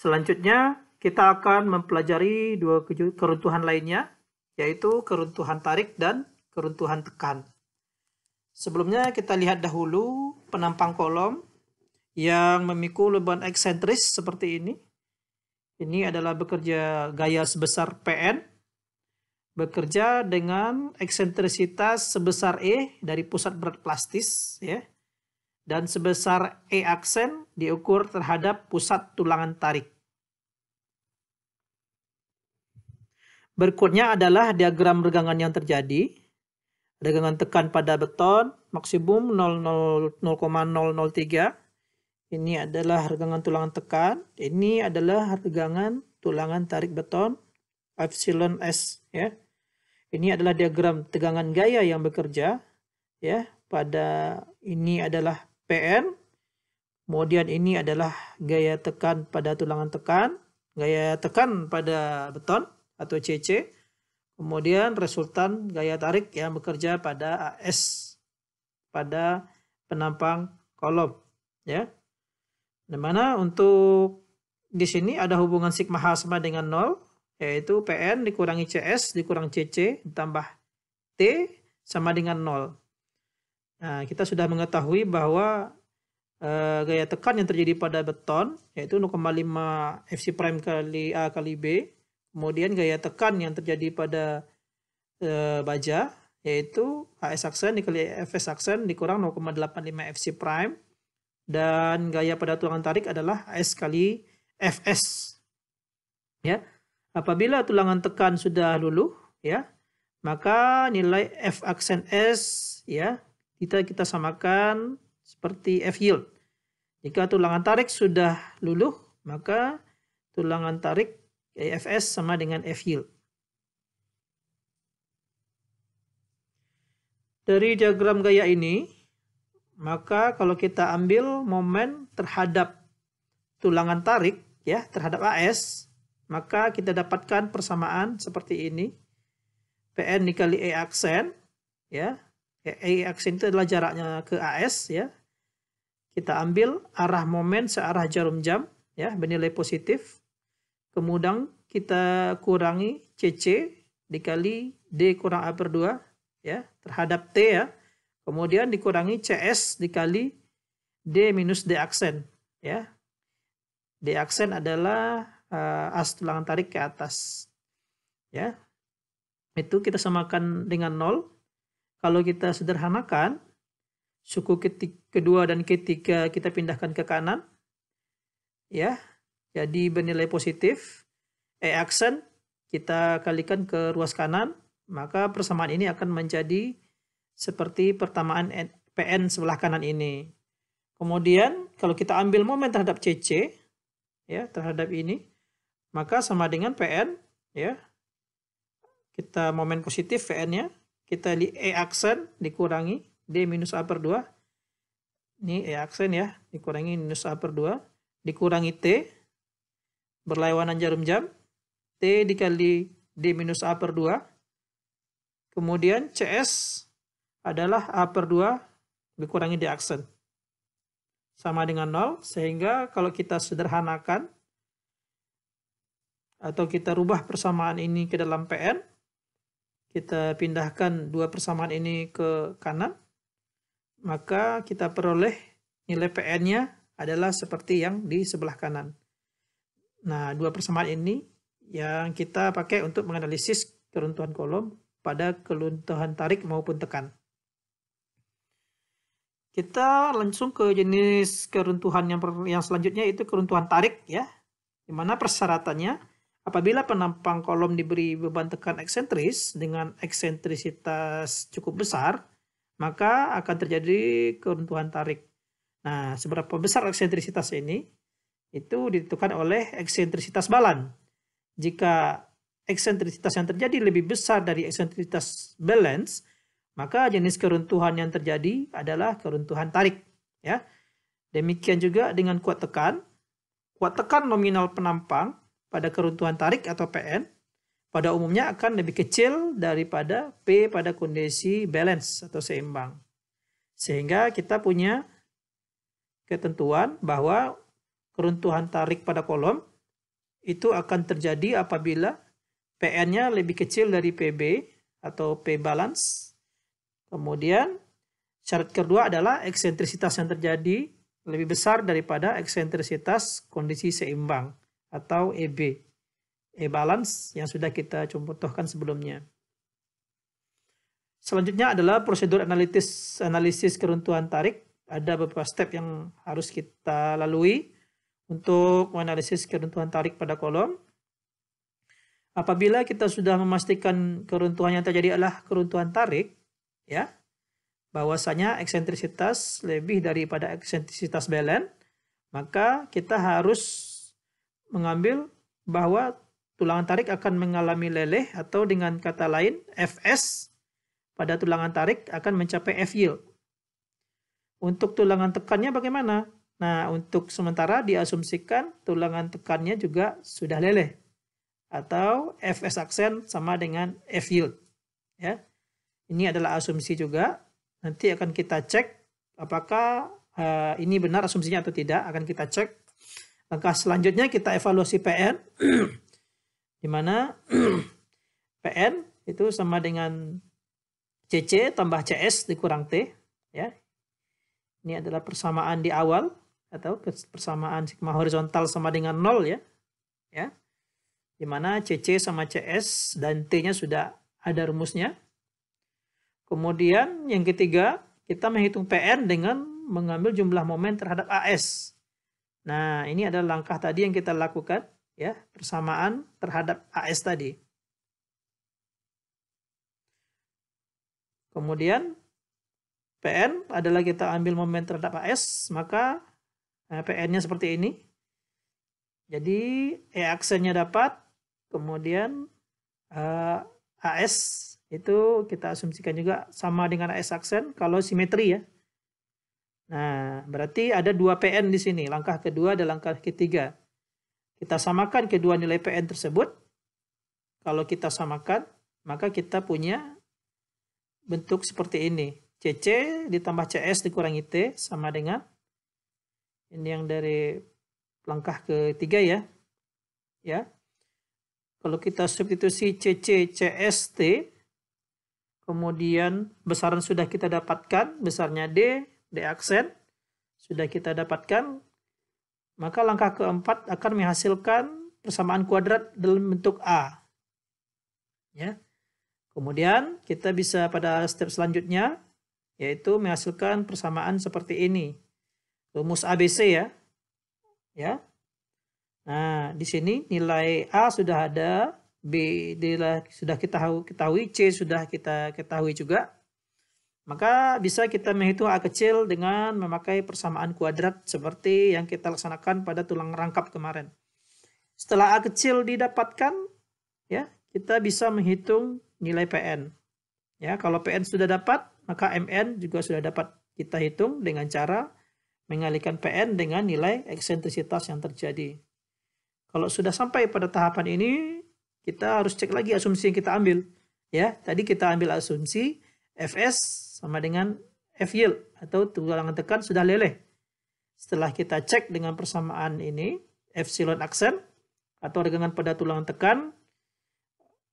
Selanjutnya, kita akan mempelajari dua keruntuhan lainnya, yaitu keruntuhan tarik dan keruntuhan tekan. Sebelumnya kita lihat dahulu penampang kolom yang memikul beban eksentris seperti ini. Ini adalah bekerja gaya sebesar Pn, bekerja dengan eksentrisitas sebesar E dari pusat berat plastis, ya, dan sebesar E aksen diukur terhadap pusat tulangan tarik. Berikutnya adalah diagram regangan yang terjadi. Regangan tekan pada beton maksimum 0,003. Ini adalah regangan tulangan tekan. Ini adalah regangan tulangan tarik beton epsilon S, ya. Ini adalah diagram tegangan gaya yang bekerja, ya. Pada ini adalah Pn. Kemudian ini adalah gaya tekan pada tulangan tekan, gaya tekan pada beton atau CC. Kemudian resultan gaya tarik yang bekerja pada AS pada penampang kolom, ya. Dimana untuk di sini ada hubungan sigma H sama dengan 0, yaitu Pn dikurangi CS dikurang CC ditambah T sama dengan 0. Nah, kita sudah mengetahui bahwa gaya tekan yang terjadi pada beton yaitu 0,5 Fc prime kali A kali B. Kemudian gaya tekan yang terjadi pada baja yaitu HS aksen dikali Fs aksen dikurang 0,85 Fc prime. Dan gaya pada tulangan tarik adalah HS kali Fs. Ya. Apabila tulangan tekan sudah luluh, ya, maka nilai F aksen S, ya, kita samakan seperti F yield. Jika tulangan tarik sudah luluh, maka tulangan tarik Fs sama dengan F yield. Dari diagram gaya ini, maka kalau kita ambil momen terhadap tulangan tarik, ya, terhadap AS, maka kita dapatkan persamaan seperti ini. Pn dikali E aksen, ya. E aksen itu adalah jaraknya ke AS, ya. Kita ambil arah momen searah jarum jam, ya, bernilai positif. Kemudian kita kurangi CC dikali D kurang A per 2, ya, terhadap T, ya. Kemudian dikurangi CS dikali D minus D aksen, ya. D aksen adalah as tulangan tarik ke atas, ya. Itu kita samakan dengan 0. Kalau kita sederhanakan, suku kedua dan ketiga kita pindahkan ke kanan, ya. Jadi bernilai positif. E aksen kita kalikan ke ruas kanan, maka persamaan ini akan menjadi seperti pertamaan Pn sebelah kanan ini. Kemudian kalau kita ambil momen terhadap CC, ya, terhadap ini, maka sama dengan Pn, ya. Kita momen positif Pn-nya, kita di E aksen dikurangi D minus A per 2. Ini E aksen, ya, dikurangi minus A per 2, dikurangi T, berlawanan jarum jam, T dikali D minus A per 2. Kemudian CS adalah A per 2 dikurangi D aksen. Sama dengan 0, sehingga kalau kita sederhanakan atau kita rubah persamaan ini ke dalam Pn, kita pindahkan dua persamaan ini ke kanan, maka kita peroleh nilai Pn-nya adalah seperti yang di sebelah kanan. Nah, dua persamaan ini yang kita pakai untuk menganalisis keruntuhan kolom pada keruntuhan tarik maupun tekan. Kita langsung ke jenis keruntuhan yang selanjutnya, yaitu keruntuhan tarik, ya. Di mana persyaratannya apabila penampang kolom diberi beban tekan eksentris dengan eksentrisitas cukup besar, maka akan terjadi keruntuhan tarik. Nah, seberapa besar eksentrisitas ini? Itu ditentukan oleh eksentrisitas balan. Jika eksentrisitas yang terjadi lebih besar dari eksentrisitas balance, maka jenis keruntuhan yang terjadi adalah keruntuhan tarik, ya. Demikian juga dengan kuat tekan. Kuat tekan nominal penampang pada keruntuhan tarik atau Pn pada umumnya akan lebih kecil daripada P pada kondisi balance atau seimbang. Sehingga kita punya ketentuan bahwa keruntuhan tarik pada kolom itu akan terjadi apabila PN-nya lebih kecil dari PB atau P balance. Kemudian syarat kedua adalah eksentrisitas yang terjadi lebih besar daripada eksentrisitas kondisi seimbang atau EB, E-balance yang sudah kita contohkan sebelumnya. Selanjutnya adalah prosedur analisis keruntuhan tarik. Ada beberapa step yang harus kita lalui untuk menganalisis keruntuhan tarik pada kolom. Apabila kita sudah memastikan keruntuhan yang terjadi adalah keruntuhan tarik, ya, bahwasanya eksentrisitas lebih daripada eksentrisitas belen, maka kita harus mengambil bahwa tulangan tarik akan mengalami leleh, atau dengan kata lain Fs pada tulangan tarik akan mencapai F yield. Untuk tulangan tekannya bagaimana? Nah, untuk sementara diasumsikan tulangan tekannya juga sudah leleh, atau Fs aksen sama dengan F yield. Ya, ini adalah asumsi juga. Nanti akan kita cek apakah ini benar asumsinya atau tidak. Akan kita cek. Langkah selanjutnya kita evaluasi PN, di mana PN itu sama dengan CC tambah CS dikurang T. Ya, ini adalah persamaan di awal, atau persamaan sigma horizontal sama dengan 0, ya. Ya, di mana CC sama CS dan T-nya sudah ada rumusnya. Kemudian yang ketiga, kita menghitung PN dengan mengambil jumlah momen terhadap AS. Nah, ini adalah langkah tadi yang kita lakukan, ya, persamaan terhadap AS tadi. Kemudian PN adalah kita ambil momen terhadap AS, maka PN-nya seperti ini. Jadi E aksennya dapat, kemudian AS itu kita asumsikan juga sama dengan AS aksen kalau simetri, ya. Nah, berarti ada 2 PN di sini. Langkah kedua dan langkah ketiga. Kita samakan kedua nilai PN tersebut. Kalau kita samakan, maka kita punya bentuk seperti ini. CC ditambah CS dikurangi T sama dengan ini yang dari langkah ketiga, ya. Ya. Kalau kita substitusi CC, CS, T, kemudian besaran sudah kita dapatkan, besarnya D aksen sudah kita dapatkan, maka langkah keempat akan menghasilkan persamaan kuadrat dalam bentuk A. Ya. Kemudian kita bisa pada step selanjutnya, yaitu menghasilkan persamaan seperti ini. Rumus ABC, ya. Ya. Nah, di sini nilai A sudah ada, B sudah kita ketahui, C sudah kita ketahui juga. Maka bisa kita menghitung A kecil dengan memakai persamaan kuadrat seperti yang kita laksanakan pada tulang rangkap kemarin. Setelah A kecil didapatkan, ya, kita bisa menghitung nilai PN. Ya, kalau PN sudah dapat, maka MN juga sudah dapat kita hitung dengan cara mengalihkan PN dengan nilai eksentrisitas yang terjadi. Kalau sudah sampai pada tahapan ini, kita harus cek lagi asumsi yang kita ambil. Ya, tadi kita ambil asumsi Fs sama dengan F yield atau tulangan tekan sudah leleh. Setelah kita cek dengan persamaan ini, epsilon aksen atau regangan pada tulangan tekan.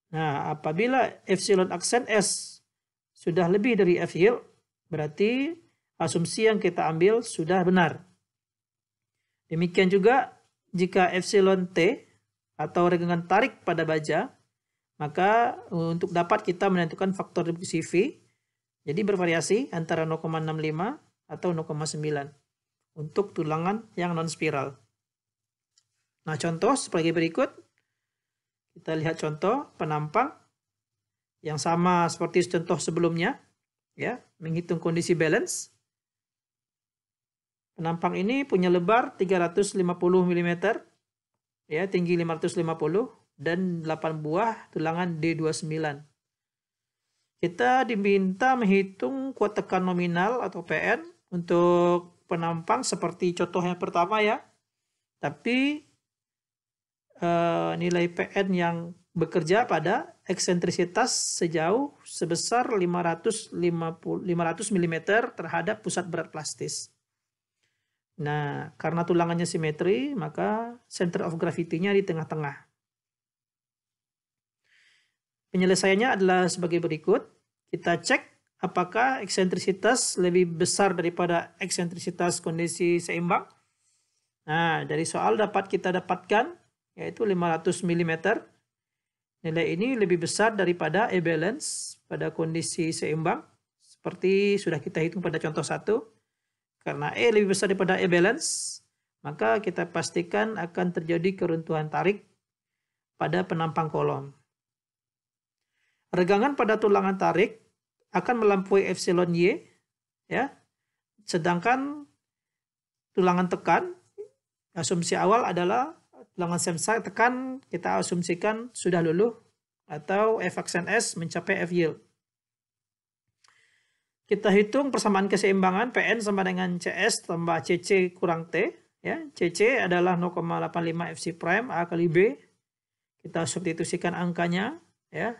Nah, apabila epsilon aksen S sudah lebih dari F yield, berarti asumsi yang kita ambil sudah benar. Demikian juga jika epsilon T atau regangan tarik pada baja, maka untuk dapat kita menentukan faktor distribusi V, jadi bervariasi antara 0,65 atau 0,9 untuk tulangan yang non-spiral. Nah, contoh sebagai berikut. Kita lihat contoh penampang yang sama seperti contoh sebelumnya, ya, menghitung kondisi balance. Penampang ini punya lebar 350 mm, ya, tinggi 550 dan 8 buah tulangan D29. Kita diminta menghitung kuat tekan nominal atau PN untuk penampang seperti contoh yang pertama, ya. Tapi nilai PN yang bekerja pada eksentrisitas sejauh sebesar 500 mm terhadap pusat berat plastis. Nah, karena tulangannya simetri, maka center of gravity-nya di tengah-tengah. Penyelesaiannya adalah sebagai berikut. Kita cek apakah eksentrisitas lebih besar daripada eksentrisitas kondisi seimbang. Nah, dari soal dapat kita dapatkan yaitu 500 mm. Nilai ini lebih besar daripada E balance pada kondisi seimbang. Seperti sudah kita hitung pada contoh 1. Karena E lebih besar daripada E balance, maka kita pastikan akan terjadi keruntuhan tarik pada penampang kolom. Regangan pada tulangan tarik akan melampaui epsilon Y, ya. Sedangkan tulangan tekan, asumsi awal adalah tulangan semsa tekan kita asumsikan sudah luluh atau F aksen S mencapai F yield. Kita hitung persamaan keseimbangan PN sama dengan CS tambah CC kurang T. Ya, CC adalah 0,85 FC prime A kali B. Kita substitusikan angkanya, ya.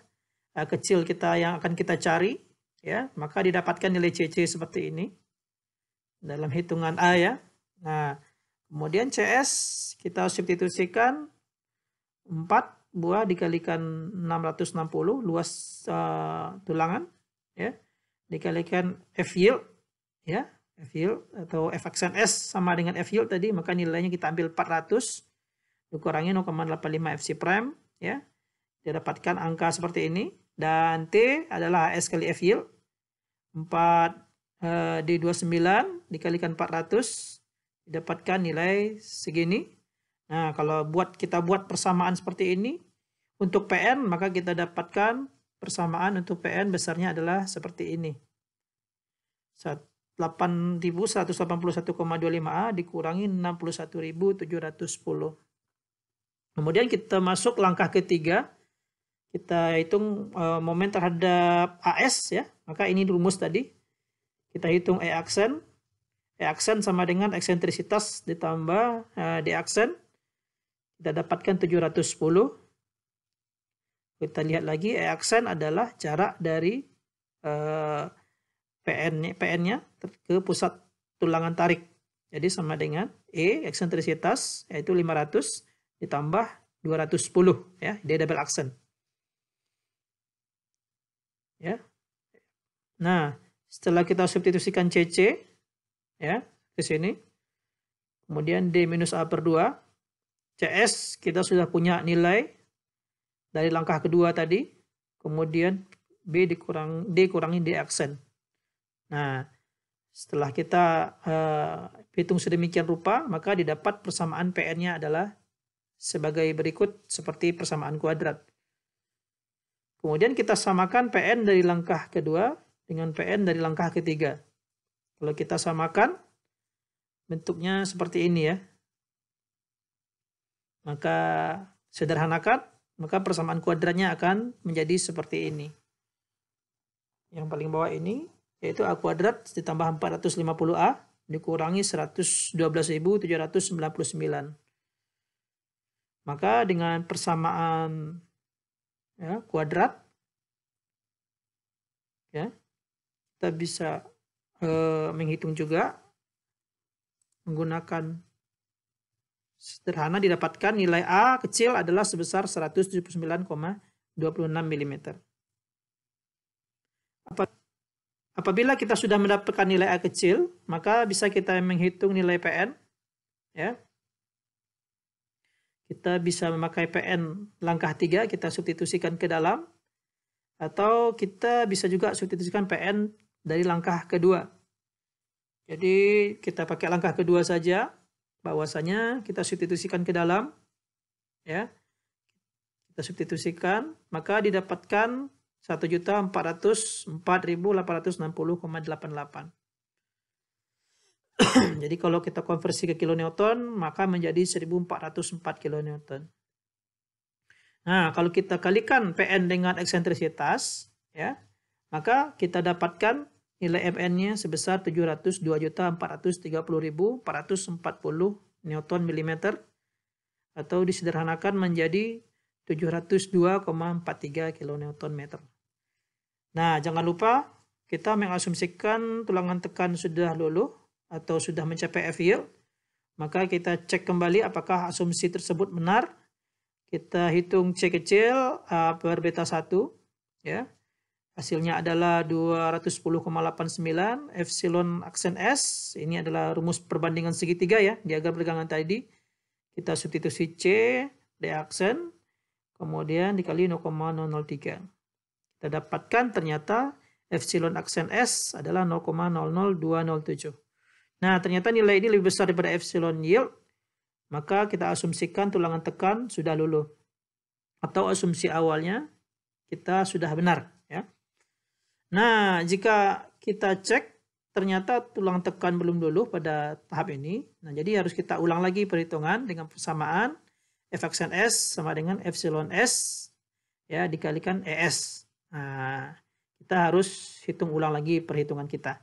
A kecil kita yang akan kita cari, ya, maka didapatkan nilai CC seperti ini dalam hitungan A, ya. Nah, kemudian CS kita substitusikan 4 buah dikalikan 660 luas tulangan, ya, dikalikan F yield, ya, F yield atau F aksen S sama dengan F yield tadi, maka nilainya kita ambil 400 dikurangi 0,85 FC prime, ya, didapatkan angka seperti ini. Dan T adalah HS kali F yield, 4 D29 dikalikan 400 didapatkan nilai segini. Nah, kalau kita buat persamaan seperti ini untuk PN, maka kita dapatkan persamaan untuk PN besarnya adalah seperti ini. 8181,25A dikurangi 61.710. Kemudian kita masuk langkah ketiga. Kita hitung momen terhadap AS, ya. Maka ini rumus tadi. Kita hitung E aksen. E aksen sama dengan eksentrisitas ditambah D aksen. Kita dapatkan 710. Kita lihat lagi, E aksen adalah jarak dari PN-nya ke pusat tulangan tarik. Jadi sama dengan E eksentrisitas yaitu 500 ditambah 210, ya, D double aksen. Ya. Nah, setelah kita substitusikan CC, ya, ke sini. Kemudian D minus A per 2. CS kita sudah punya nilai dari langkah kedua tadi. Kemudian D kurangi D aksen. Nah, setelah kita hitung sedemikian rupa, maka didapat persamaan PN-nya adalah sebagai berikut seperti persamaan kuadrat. Kemudian kita samakan PN dari langkah kedua dengan PN dari langkah ketiga. Kalau kita samakan, bentuknya seperti ini, ya. Maka sederhanakan, maka persamaan kuadratnya akan menjadi seperti ini. Yang paling bawah ini yaitu A kuadrat ditambah 450A dikurangi 112.799. Maka dengan persamaan, ya, kuadrat, ya, kita bisa menghitung juga menggunakan sederhana, didapatkan nilai A kecil adalah sebesar 179,26 mm. Apabila kita sudah mendapatkan nilai A kecil, maka bisa kita menghitung nilai PN, ya. Kita bisa memakai PN langkah 3, kita substitusikan ke dalam, atau kita bisa juga substitusikan PN dari langkah kedua. Jadi kita pakai langkah kedua saja, bahwasanya kita substitusikan ke dalam, ya. Kita substitusikan, maka didapatkan 1.404.860,88. Jadi kalau kita konversi ke kilonewton, maka menjadi 1.404 kilonewton. Nah, kalau kita kalikan PN dengan eksentrisitas, ya, maka kita dapatkan nilai MN-nya sebesar 702.430.440 Newton milimeter, atau disederhanakan menjadi 702,43 kilonewton meter. Nah, jangan lupa kita mengasumsikan tulangan tekan sudah luluh atau sudah mencapai F yield. maka kita cek kembali apakah asumsi tersebut benar. Kita hitung C kecil A per beta 1, ya. Hasilnya adalah 210,89 epsilon aksen S. Ini adalah rumus perbandingan segitiga ya, diagram pegangan tadi. Kita substitusi C, D aksen, kemudian dikali 0,003. Kita dapatkan ternyata epsilon aksen S adalah 0,00207. Nah, ternyata nilai ini lebih besar daripada epsilon yield. Maka kita asumsikan tulangan tekan sudah luluh. Atau asumsi awalnya kita sudah benar. Ya. Nah, jika kita cek ternyata tulang tekan belum luluh pada tahap ini. Nah, jadi harus kita ulang lagi perhitungan dengan persamaan F aksen S sama dengan epsilon S ya dikalikan ES. Nah, kita harus hitung ulang lagi perhitungan kita.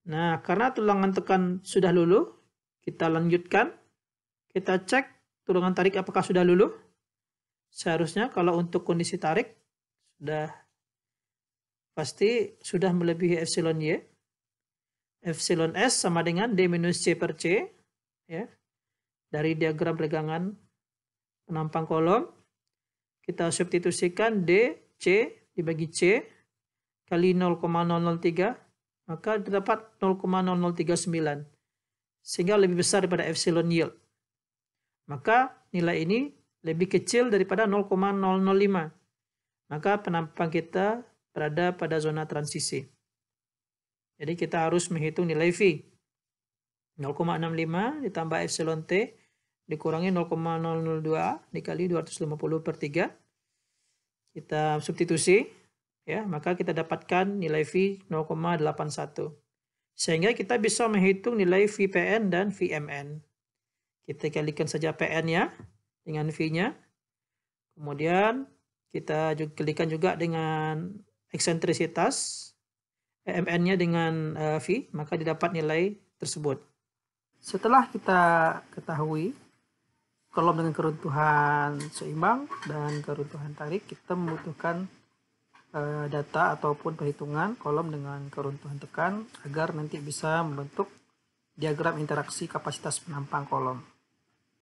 Nah, karena tulangan tekan sudah luluh, kita lanjutkan. Kita cek tulangan tarik apakah sudah luluh. Seharusnya kalau untuk kondisi tarik sudah pasti sudah melebihi epsilon Y. Epsilon S sama dengan D minus C per C. Ya. Dari diagram pegangan penampang kolom. Kita substitusikan D, C dibagi C kali 0,003. Maka terdapat 0,0039. Sehingga lebih besar daripada epsilon yield. Maka nilai ini lebih kecil daripada 0,005. Maka penampang kita berada pada zona transisi. Jadi kita harus menghitung nilai V. 0,65 ditambah epsilon T dikurangi 0,002 dikali 250 per 3. Kita substitusi, ya, maka kita dapatkan nilai V 0,81. Sehingga kita bisa menghitung nilai VPN dan VMN. Kita kalikan saja PN-nya dengan V-nya. Kemudian kita kalikan juga dengan eksentrisitas, MN-nya dengan V, maka didapat nilai tersebut. Setelah kita ketahui kolom dengan keruntuhan seimbang dan keruntuhan tarik, kita membutuhkan data ataupun perhitungan kolom dengan keruntuhan tekan agar nanti bisa membentuk diagram interaksi kapasitas penampang kolom.